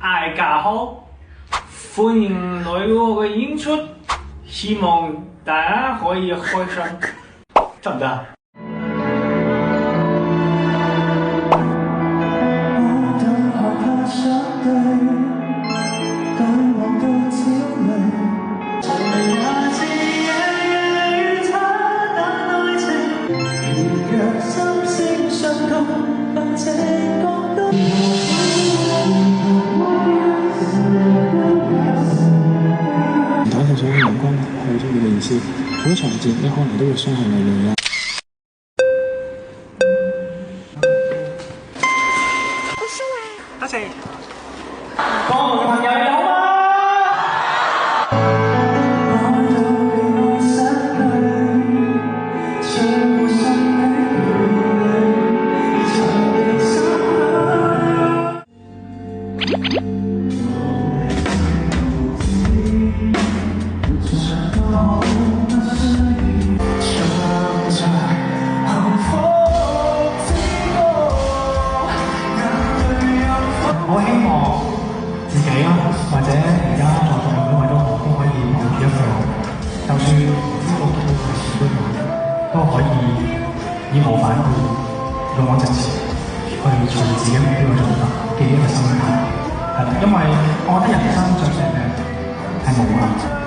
大家好，歡迎來我嘅演出，希望大家可以開心，得唔得？打頭上嘅陽光係咗你嘅意思，好多場節你可能都會傷害你嘅啦。多謝。江湖嘅朋友你好嗎？我希望自己啦，或者而家在座每位都可以抱住一個，就算知道都係少數，都可以義無反顧、勇往直前去做自己目標嘅做法嘅一個心態，係啦，因為我覺得人生最正嘅係無限。